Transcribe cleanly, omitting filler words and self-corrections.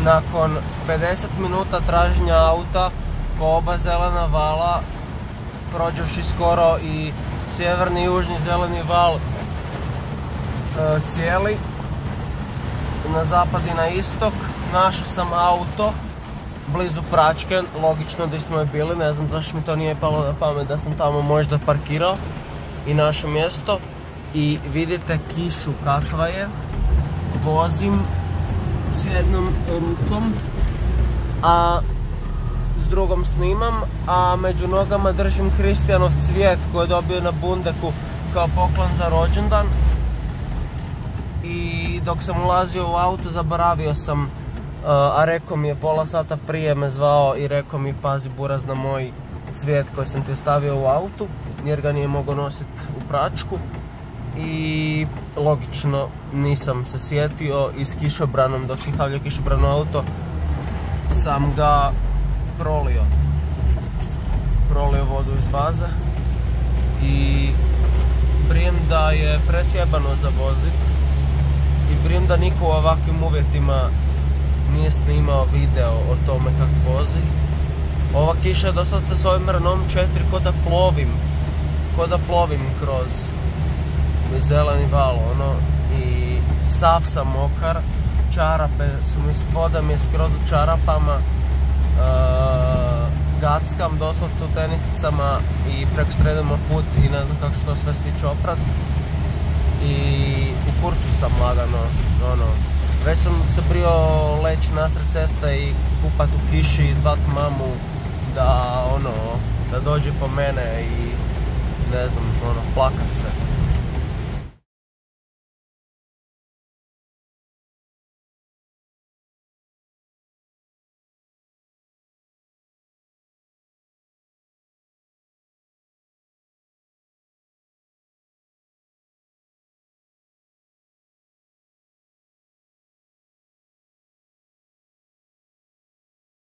Nakon 50 minuta traženja auta po oba zelena vala, prođevši skoro i sjeverni i južni zeleni val cijeli, na zapad i na istok, našao sam auto blizu Pračke, logično da smo je bili, ne znam zašto mi to nije palo na pamet da sam tamo možda parkirao, i naše mjesto. I vidite kišu kakva je, vozim s jednom rukom, a s drugom snimam, a među nogama držim Kristijanov cvijet koji je dobio na Bundeku kao poklon za rođendan. I dok sam ulazio u auto zaboravio sam, a rekao mi je pola sata prije me zvao i rekao mi pazi buraz na moj cvijet koji sam ti ostavio u autu, jer ga nije mogao nositi u Pračku. I logično nisam se sjetio, i s kišobranom, dok sam stavljao kišobran u auto, sam ga prolio vodu iz vaze. I brijem da je presjebano za vozit, i brijem da niko u ovakvim uvjetima nije snimao video o tome kako vozi. Ova kiša je doslovce svojim rnom 4 ko da plovim kroz zeleni val, ono, i sav sam mokar, čarape su mi, voda mi je skroz u čarapama, gackam doslovce u tenisicama i preko sredimo put i ne znam kako što sve stiče oprat. I u kurcu sam lagano, ono, već sam se brio leći nasred ceste i kupat u kiši i zvat mamu da, ono, da dođe po mene i ne znam, ono, plakat se.